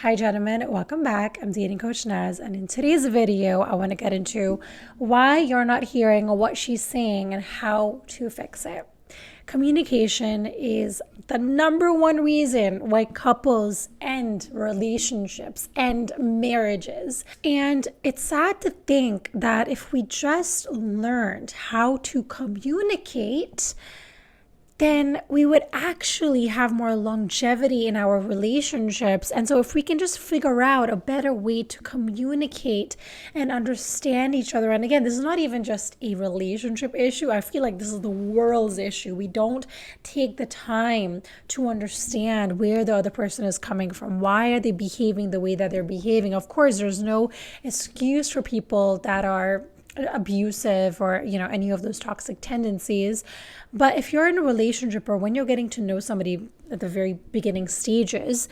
Hi gentlemen, welcome back. I'm dating coach Naz, and in today's video I want to get into why you're not hearing what she's saying and how to fix it. Communication is the number one reason why couples end relationships and marriages. And it's sad to think that if we just learned how to communicate, then we would actually have more longevity in our relationships. And so if we can just figure out a better way to communicate and understand each other, and again, this is not even just a relationship issue. I feel like this is the world's issue. We don't take the time to understand where the other person is coming from. Why are they behaving the way that they're behaving? Of course, there's no excuse for people that are abusive or any of those toxic tendencies. But if you're in a relationship or when you're getting to know somebody at the very beginning stages,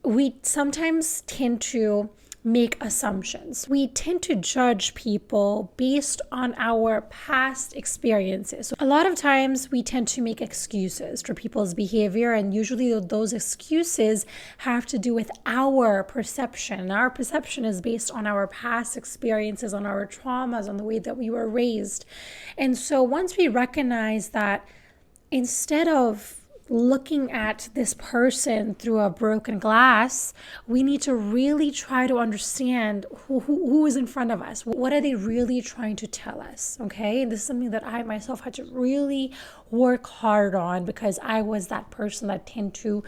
we sometimes tend to make assumptions. We tend to judge people based on our past experiences. So a lot of times we tend to make excuses for people's behavior, and usually those excuses have to do with our perception. Our perception is based on our past experiences, on our traumas, on the way that we were raised. And so once we recognize that, instead of looking at this person through a broken glass, we need to really try to understand who is in front of us. What are they really trying to tell us? Okay. And this is something that I myself had to really work hard on, because I was that person that tend to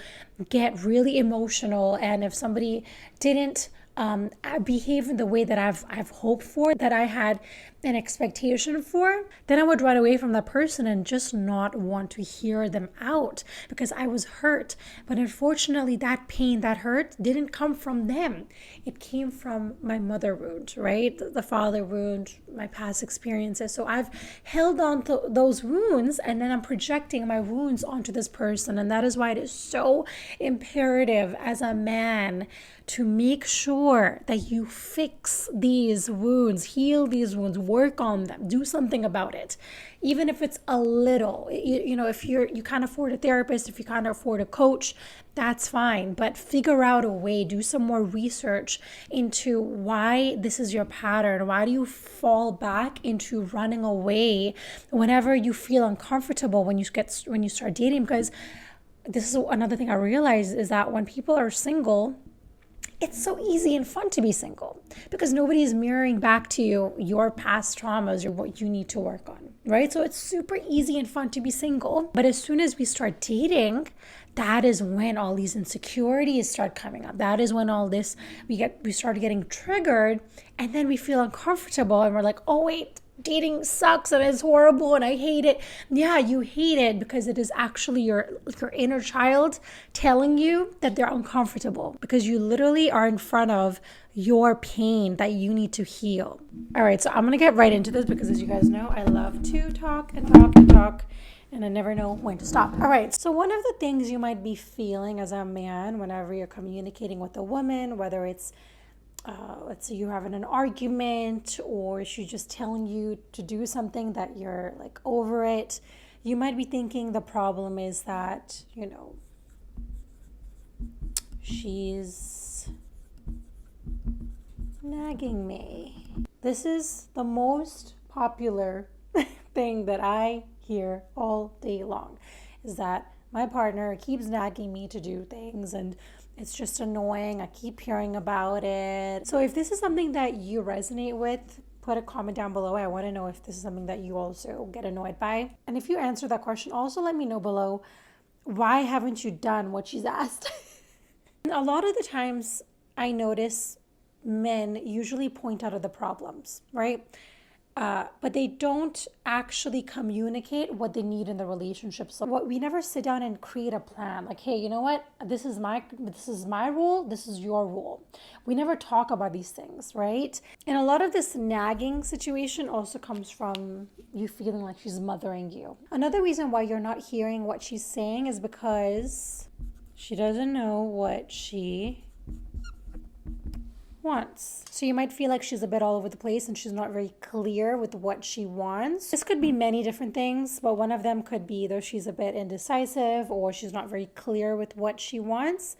get really emotional. And if somebody didn't behave in the way that I've hoped for, that I had an expectation for, then I would run away from that person and just not want to hear them out because I was hurt. But unfortunately, that pain, that hurt didn't come from them. It came from my mother wound, right? The father wound, my past experiences. So I've held on to those wounds, and then I'm projecting my wounds onto this person. And that is why it is so imperative as a man to make sure that you fix these wounds, heal these wounds, work on them, do something about it. Even if it's a little, if you can't afford a therapist, if you can't afford a coach, that's fine. But figure out a way, do some more research into why this is your pattern. Why do you fall back into running away whenever you feel uncomfortable when you start dating? Because this is another thing I realized, is that when people are single, it's so easy and fun to be single because nobody is mirroring back to you your past traumas or what you need to work on, right? So it's super easy and fun to be single. But as soon as we start dating, that is when all these insecurities start coming up. That is when all this, we start getting triggered, and then we feel uncomfortable and we're like, oh wait, dating sucks and it's horrible and I hate it. Yeah, you hate it because it is actually your inner child telling you that they're uncomfortable, because you literally are in front of your pain that you need to heal. All right, so I'm going to get right into this because, as you guys know, I love to talk and talk and talk, and I never know when to stop. All right, so one of the things you might be feeling as a man whenever you're communicating with a woman, whether it's let's say you're having an argument or she's just telling you to do something that you're like over it, you might be thinking the problem is that, she's nagging me. This is the most popular thing that I hear all day long, is that my partner keeps nagging me to do things and it's just annoying. I keep hearing about it. So if this is something that you resonate with, put a comment down below. I want to know if this is something that you also get annoyed by. And if you answer that question, also let me know below, why haven't you done what she's asked? A lot of the times I notice men usually point out of the problems, right? But they don't actually communicate what they need in the relationship. So we never sit down and create a plan. Like, hey, you know what? This is my rule. This is your rule. We never talk about these things, right? And a lot of this nagging situation also comes from you feeling like she's mothering you. Another reason why you're not hearing what she's saying is because she doesn't know what she wants. So you might feel like she's a bit all over the place and she's not very clear with what she wants. This could be many different things, but one of them could be either she's a bit indecisive or she's not very clear with what she wants,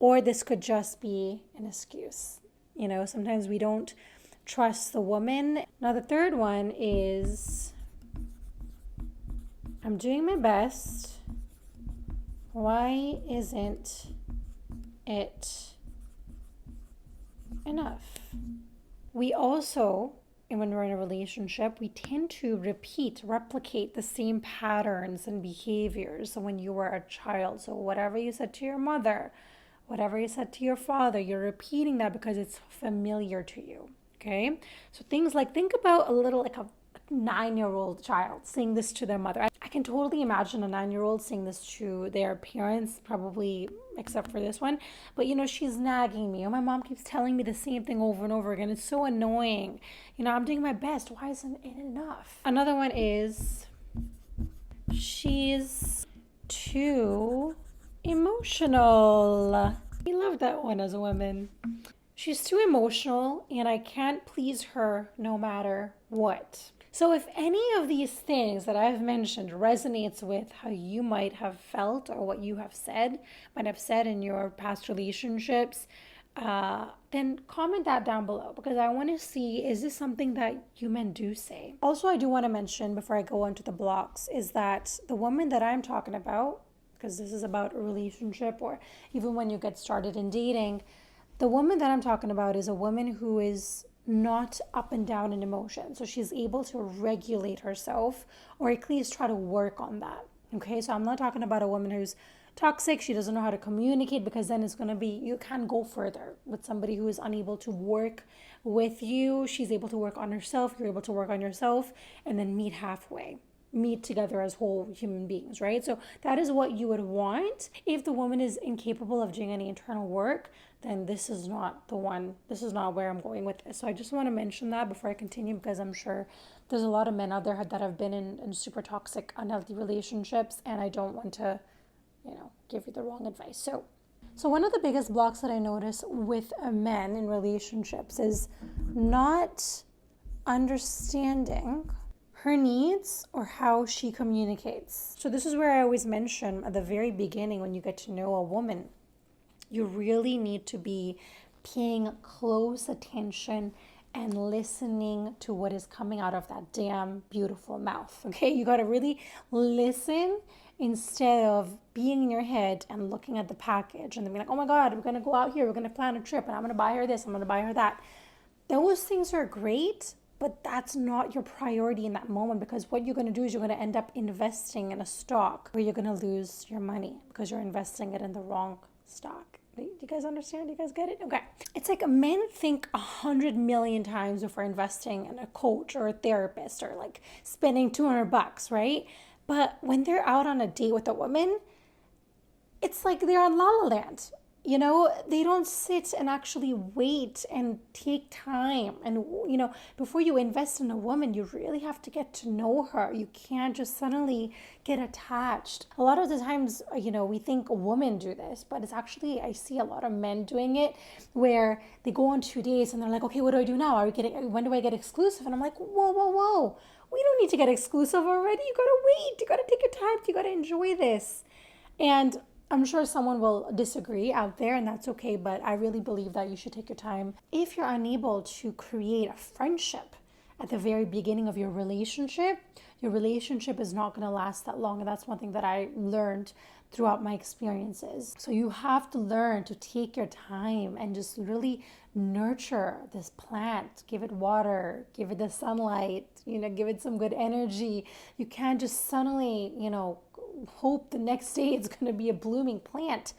or this could just be an excuse. Sometimes we don't trust the woman. Now, the third one is, I'm doing my best. Why isn't it enough? We also, and when we're in a relationship, we tend to replicate the same patterns and behaviors. So when you were a child, so whatever you said to your mother, whatever you said to your father, you're repeating that because it's familiar to you. Okay? So things like, think about like a 9-year-old child saying this to their mother. I can totally imagine a 9-year-old saying this to their parents, probably except for this one. But she's nagging me. Oh, my mom keeps telling me the same thing over and over again. It's so annoying. I'm doing my best. Why isn't it enough? Another one is, she's too emotional. We love that one as a woman. She's too emotional and I can't please her no matter what. So if any of these things that I've mentioned resonates with how you might have felt or what you might have said in your past relationships, then comment that down below, because I want to see, is this something that you men do say? Also, I do want to mention before I go into the blocks is that the woman that I'm talking about, because this is about a relationship or even when you get started in dating, the woman that I'm talking about is a woman who is not up and down in emotion. So she's able to regulate herself, or at least try to work on that. Okay, so I'm not talking about a woman who's toxic. She doesn't know how to communicate, because then it's going to be, you can't go further with somebody who is unable to work with you. She's able to work on herself. You're able to work on yourself, and then meet together as whole human beings, right? So that is what you would want. If the woman is incapable of doing any internal work, then this is not the one. This is not where I'm going with this. So I just want to mention that before I continue, because I'm sure there's a lot of men out there that have been in super toxic, unhealthy relationships, and I don't want to, give you the wrong advice. So one of the biggest blocks that I notice with men in relationships is not understanding her needs or how she communicates. So this is where I always mention at the very beginning, when you get to know a woman, you really need to be paying close attention and listening to what is coming out of that damn beautiful mouth. Okay, you got to really listen instead of being in your head and looking at the package and then be like, oh my God, we're going to go out here, we're going to plan a trip, and I'm going to buy her this, I'm going to buy her that. Those things are great, but that's not your priority in that moment, because what you're going to do is you're going to end up investing in a stock where you're going to lose your money because you're investing it in the wrong stock. Do you guys understand? Do you guys get it? Okay. It's like men think 100 million times before investing in a coach or a therapist or like spending $200, right? But when they're out on a date with a woman, it's like they're on La La Land. They don't sit and actually wait and take time. And, before you invest in a woman, you really have to get to know her. You can't just suddenly get attached. A lot of the times, we think women do this, but it's actually, I see a lot of men doing it, where they go on 2 days and they're like, okay, what do I do now? When do I get exclusive? And I'm like, whoa. We don't need to get exclusive already. You got to wait. You got to take your time. You got to enjoy this. And I'm sure someone will disagree out there, and that's okay, but I really believe that you should take your time. If you're unable to create a friendship at the very beginning of your relationship is not going to last that long. And that's one thing that I learned throughout my experiences. So you have to learn to take your time and just really nurture this plant, give it water, give it the sunlight, give it some good energy. You can't just suddenly, hope the next day it's going to be a blooming plant,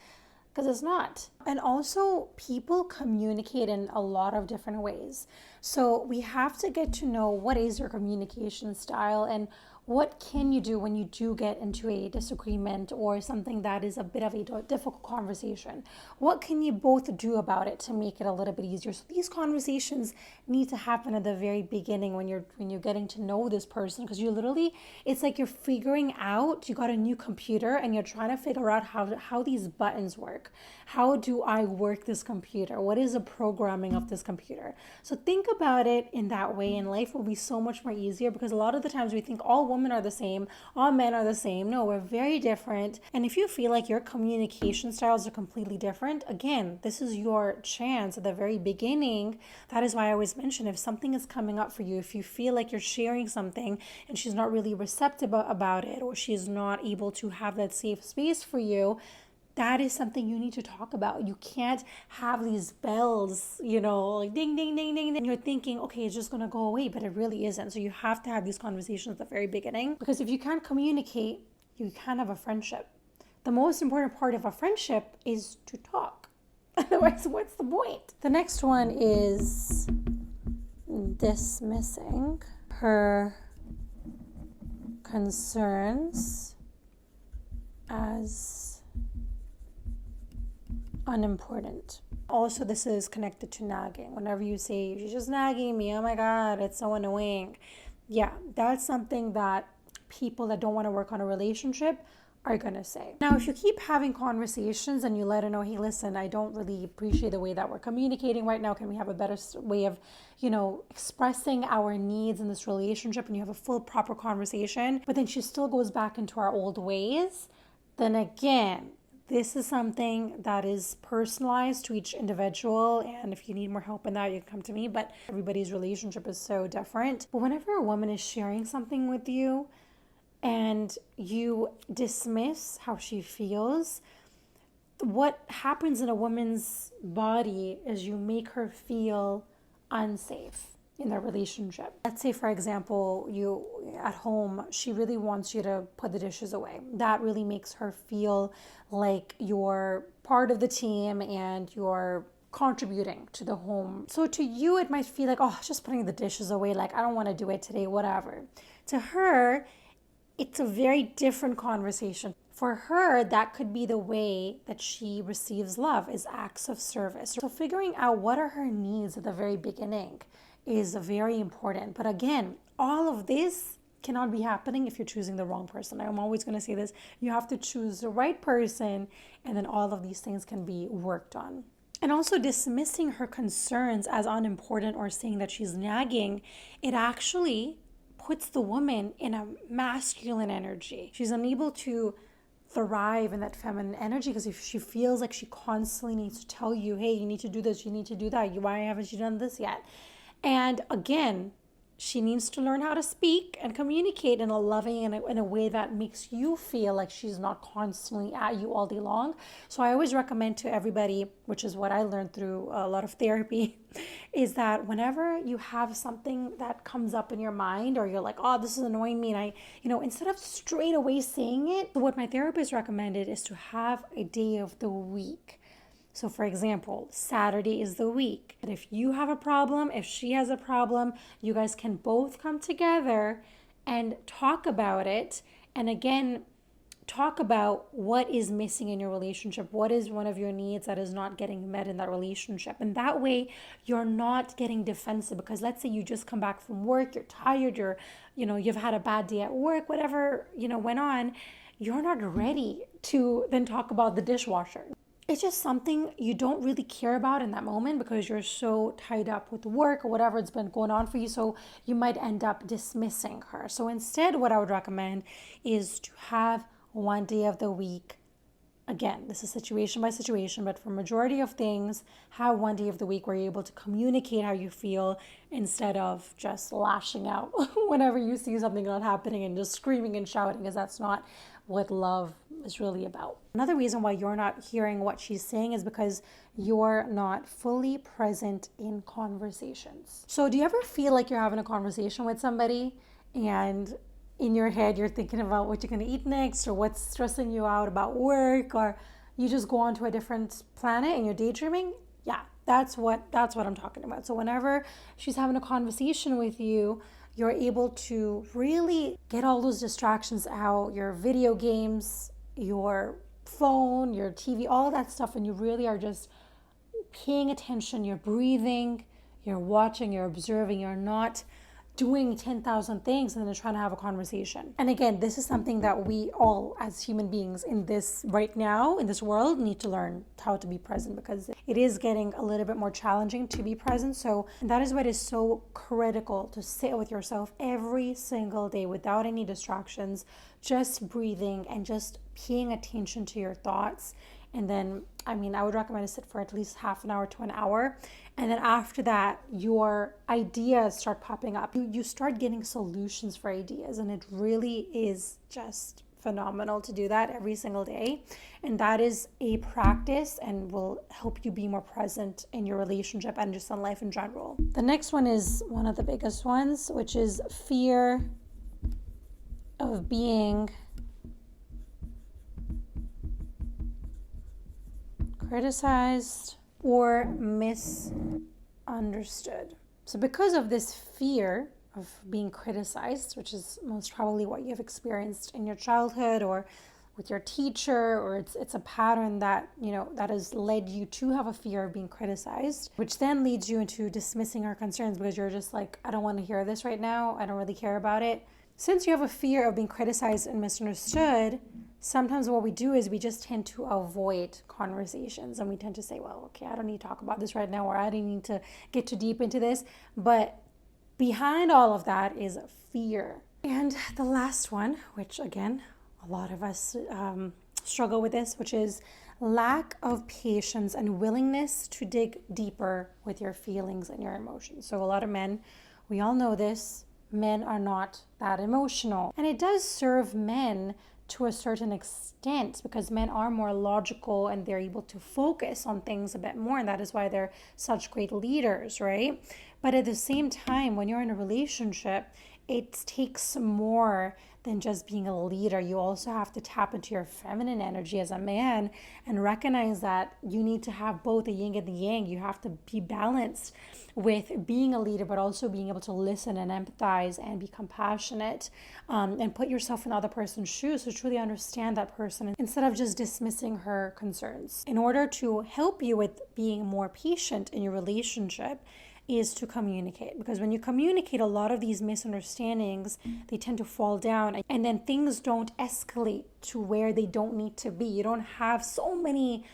because it's not. And also, people communicate in a lot of different ways. So we have to get to know what is your communication style and what can you do when you do get into a disagreement or something that is a bit of a difficult conversation. What can you both do about it to make it a little bit easier? So these conversations need to happen at the very beginning when you're getting to know this person, because it's like you're figuring out, you got a new computer and you're trying to figure out how these buttons work. How do I work this computer? What is the programming of this computer? So think about it in that way, and life will be so much more easier, because a lot of the times we think all women are the same, all men are the same. No, we're very different. And if you feel like your communication styles are completely different, again, this is your chance at the very beginning. That is why I always mention, if something is coming up for you, if you feel like you're sharing something and she's not really receptive about it, or she's not able to have that safe space for you, that is something you need to talk about. You can't have these bells, like ding, ding, ding, ding, and you're thinking, okay, it's just going to go away, but it really isn't. So you have to have these conversations at the very beginning, because if you can't communicate, you can't have a friendship. The most important part of a friendship is to talk. Otherwise, what's the point? The next one is dismissing her concerns as unimportant. Also, this is connected to nagging. Whenever you say, she's just nagging me, oh my God, it's so annoying. Yeah, that's something that people that don't want to work on a relationship are going to say. Now, if you keep having conversations and you let her know, hey, listen, I don't really appreciate the way that we're communicating right now. Can we have a better way of, expressing our needs in this relationship? And you have a full, proper conversation, but then she still goes back into our old ways. Then again, this is something that is personalized to each individual. And if you need more help in that, you can come to me. But everybody's relationship is so different. But whenever a woman is sharing something with you and you dismiss how she feels, what happens in a woman's body is you make her feel unsafe in their relationship. Let's say, for example, you at home, she really wants you to put the dishes away. That really makes her feel like you're part of the team and you're contributing to the home. So to you, it might feel like, oh, just putting the dishes away, like I don't want to do it today, whatever. To her, it's a very different conversation. For her, that could be the way that she receives love, is acts of service. So figuring out what are her needs at the very beginning is very important. But again, all of this cannot be happening if you're choosing the wrong person. I'm always going to say this. You have to choose the right person, and then all of these things can be worked on. And also dismissing her concerns as unimportant or saying that she's nagging, it actually puts the woman in a masculine energy. She's unable to thrive in that feminine energy, because if she feels like she constantly needs to tell you, hey, you need to do this, you need to do that, why haven't you done this yet? And again, she needs to learn how to speak and communicate in a loving and in a way that makes you feel like she's not constantly at you all day long. So I always recommend to everybody, which is what I learned through a lot of therapy, is that whenever you have something that comes up in your mind, or you're like, oh, this is annoying me, and instead of straight away saying it, what my therapist recommended is to have a day of the week. So for example, Saturday is the week. And if you have a problem, if she has a problem, you guys can both come together and talk about it. And again, talk about what is missing in your relationship. What is one of your needs that is not getting met in that relationship? And that way you're not getting defensive, because let's say you just come back from work, you're tired, you've had a bad day at work, whatever, went on. You're not ready to then talk about the dishwasher. It's just something you don't really care about in that moment because you're so tied up with work or whatever it's been going on for you. So you might end up dismissing her. So instead, what I would recommend is to have one day of the week. Again, this is situation by situation, but for majority of things, have one day of the week where you're able to communicate how you feel instead of just lashing out whenever you see something not happening and just screaming and shouting, because that's not what love is really about. Another reason why you're not hearing what she's saying is because you're not fully present in conversations. So do you ever feel like you're having a conversation with somebody and in your head you're thinking about what you're going to eat next, or what's stressing you out about work, or you just go on to a different planet and you're daydreaming? Yeah, that's what I'm talking about. So whenever she's having a conversation with you, you're able to really get all those distractions out, your video games, your phone, your TV, all that stuff, and you really are just paying attention. You're breathing, you're watching, you're observing, you're not doing 10,000 things and then trying to have a conversation. And again, this is something that we all as human beings in this right now, in this world, need to learn how to be present, because it is getting a little bit more challenging to be present. So that is why it is so critical to sit with yourself every single day without any distractions, just breathing and just paying attention to your thoughts. And then, I would recommend to sit for at least half an hour to an hour. And then after that, your ideas start popping up. You start getting solutions for ideas. And it really is just phenomenal to do that every single day. And that is a practice and will help you be more present in your relationship and just in life in general. The next one is one of the biggest ones, which is fear of being criticized or misunderstood. So because of this fear of being criticized, which is most probably what you have experienced in your childhood or with your teacher, or it's a pattern that, that has led you to have a fear of being criticized, which then leads you into dismissing our concerns because you're just like, I don't want to hear this right now. I don't really care about it. Since you have a fear of being criticized and misunderstood, sometimes what we do is we just tend to avoid conversations, and we tend to say, well, okay, I don't need to talk about this right now, or I don't need to get too deep into this. But behind all of that is fear. And the last one, which again, a lot of us struggle with this, which is lack of patience and willingness to dig deeper with your feelings and your emotions. So a lot of men, we all know this, men are not that emotional. And it does serve men to a certain extent because men are more logical and they're able to focus on things a bit more. And that is why they're such great leaders, right? But at the same time, when you're in a relationship, it takes more than just being a leader. You also have to tap into your feminine energy as a man and recognize that you need to have both the yin and the yang. You have to be balanced with being a leader, but also being able to listen and empathize and be compassionate and put yourself in the other person's shoes to truly understand that person instead of just dismissing her concerns. In order to help you with being more patient in your relationship, is to communicate, because when you communicate, a lot of these misunderstandings, they tend to fall down, and then things don't escalate to where they don't need to be. You don't have so many,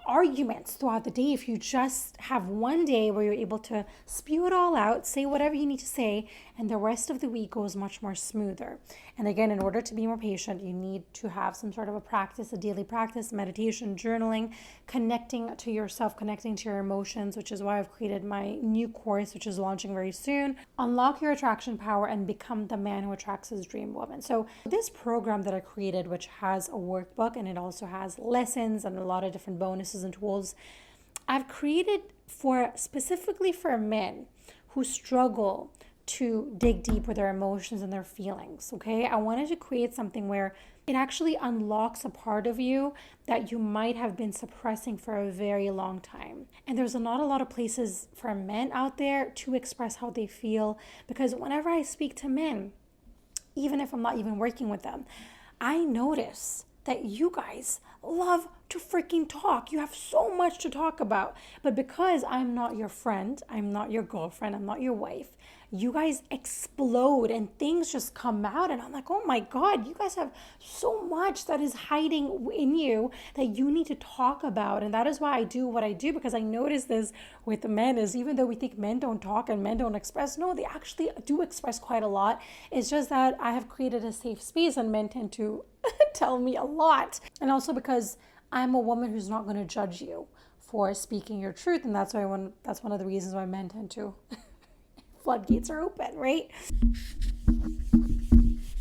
arguments throughout the day if you just have one day where you're able to spew it all out, say whatever you need to say, and the rest of the week goes much more smoother. And again, in order to be more patient, you need to have some sort of a practice, a daily practice, meditation, journaling, connecting to yourself, connecting to your emotions, which is why I've created my new course, which is launching very soon. Unlock your attraction power and become the man who attracts his dream woman. So this program that I created, which has a workbook and it also has lessons and a lot of different bonuses and tools, I've created specifically for men who struggle to dig deep with their emotions and their feelings. Okay, I wanted to create something where it actually unlocks a part of you that you might have been suppressing for a very long time. And there's not a lot of places for men out there to express how they feel, because whenever I speak to men, even if I'm not even working with them, I notice that you guys love to freaking talk. You have so much to talk about. But because I'm not your friend, I'm not your girlfriend, I'm not your wife, you guys explode and things just come out. And I'm like, oh my God, you guys have so much that is hiding in you that you need to talk about. And that is why I do what I do, because I notice this with men is even though we think men don't talk and men don't express, no, they actually do express quite a lot. It's just that I have created a safe space and men tend to tell me a lot. And also because I'm a woman who's not going to judge you for speaking your truth. And that's why that's one of the reasons why men tend to floodgates are open, right?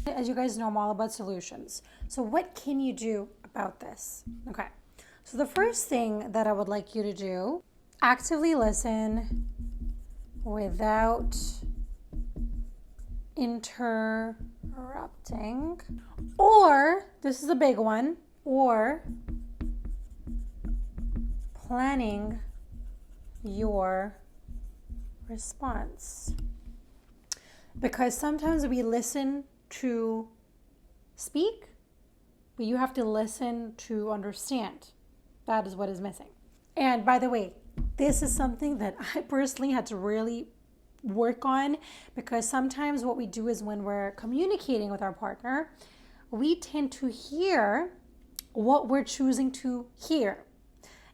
As you guys know, I'm all about solutions. So what can you do about this? Okay. So the first thing that I would like you to do, actively listen without interrupting, or this is a big one, or planning your response. Because sometimes we listen to speak, but you have to listen to understand. That is what is missing. And by the way, this is something that I personally had to really work on, because sometimes what we do is when we're communicating with our partner, we tend to hear what we're choosing to hear.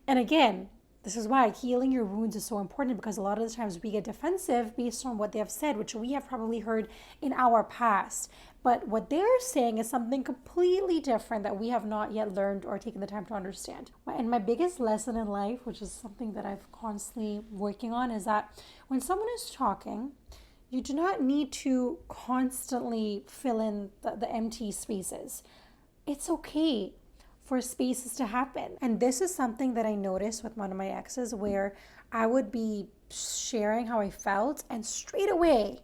And again, this is why healing your wounds is so important, because a lot of the times we get defensive based on what they have said, which we have probably heard in our past. But what they're saying is something completely different that we have not yet learned or taken the time to understand. And my biggest lesson in life, which is something that I've constantly working on, is that when someone is talking, you do not need to constantly fill in the empty spaces. It's okay for spaces to happen. And this is something that I noticed with one of my exes, where I would be sharing how I felt and straight away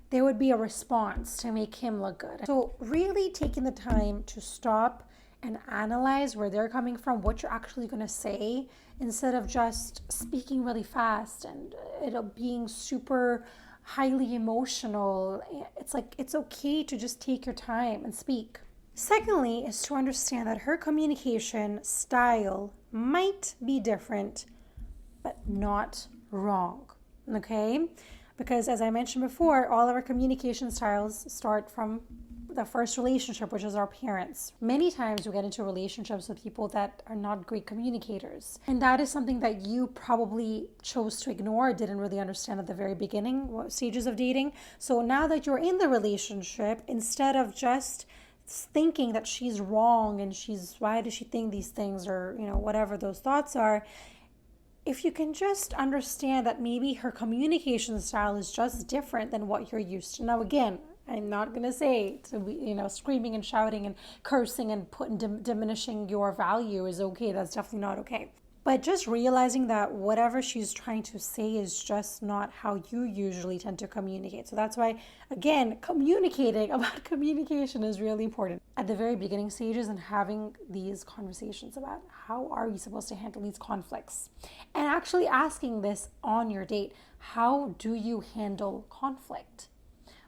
there would be a response to make him look good. So really taking the time to stop and analyze where they're coming from, what you're actually going to say, instead of just speaking really fast and it being super highly emotional. It's like, it's okay to just take your time and speak. Secondly, is to understand that her communication style might be different, but not wrong, okay? Because as I mentioned before, all of our communication styles start from the first relationship, which is our parents. Many times we get into relationships with people that are not great communicators. And that is something that you probably chose to ignore, didn't really understand at the very beginning, stages of dating. So now that you're in the relationship, instead of just thinking that she's wrong and why does she think these things, or whatever those thoughts are, if you can just understand that maybe her communication style is just different than what you're used to. Now again, I'm not going to say to be, screaming and shouting and cursing and diminishing your value is okay. That's definitely not okay. But just realizing that whatever she's trying to say is just not how you usually tend to communicate. So that's why, again, communicating about communication is really important at the very beginning stages, and having these conversations about how are we supposed to handle these conflicts. And actually asking this on your date, how do you handle conflict?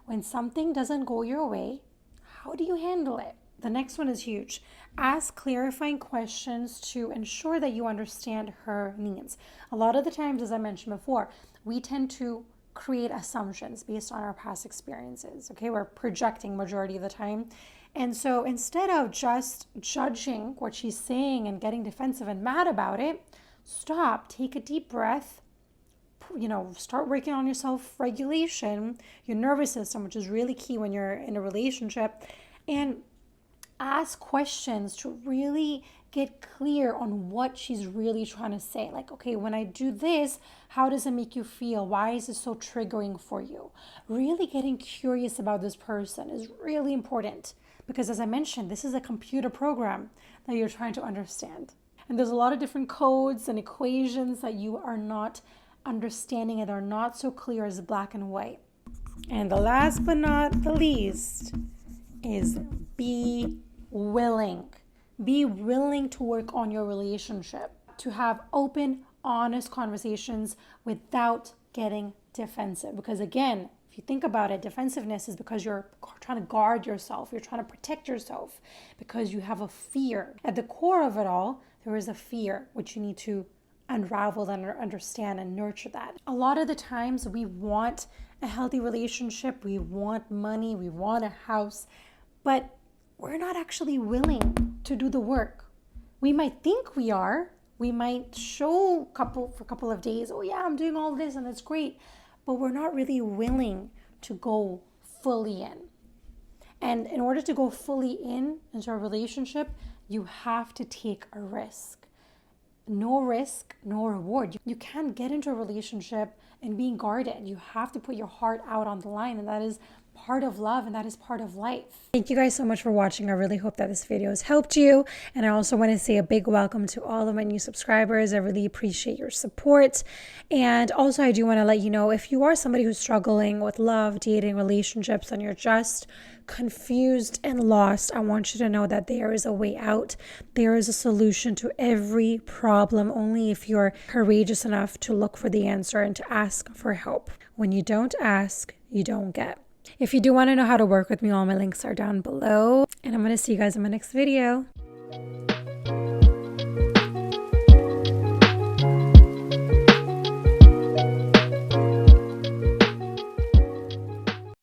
When something doesn't go your way, how do you handle it? The next one is huge. Ask clarifying questions to ensure that you understand her needs. A lot of the times, as I mentioned before, we tend to create assumptions based on our past experiences. Okay, we're projecting majority of the time. And so instead of just judging what she's saying and getting defensive and mad about it, stop, take a deep breath, start working on your self-regulation, your nervous system, which is really key when you're in a relationship, and ask questions to really get clear on what she's really trying to say. Like, okay, when I do this, how does it make you feel? Why is it so triggering for you? Really getting curious about this person is really important, because as I mentioned, this is a computer program that you're trying to understand. And there's a lot of different codes and equations that you are not understanding and are not so clear as black and white. And the last but not the least is be willing. Be willing to work on your relationship, to have open, honest conversations without getting defensive. Because again, if you think about it, defensiveness is because you're trying to guard yourself. You're trying to protect yourself because you have a fear. At the core of it all, there is a fear, which you need to unravel and understand and nurture that. A lot of the times we want a healthy relationship, we want money, we want a house, but we're not actually willing to do the work. We might think we are. We might show for a couple of days, oh yeah, I'm doing all this and it's great, but we're not really willing to go fully in. And in order to go fully into a relationship, you have to take a risk. No risk, no reward. You can't get into a relationship and being guarded. You have to put your heart out on the line, and that is part of love, and that is part of life. Thank you guys so much for watching. I really hope that this video has helped you. And I also want to say a big welcome to all of my new subscribers. I really appreciate your support. And also I do want to let you know, if you are somebody who's struggling with love, dating, relationships, and you're just confused and lost, I want you to know that there is a way out. There is a solution to every problem, only if you're courageous enough to look for the answer and to ask for help. When you don't ask, you don't get. If you do want to know how to work with me, all my links are down below. And I'm going to see you guys in my next video.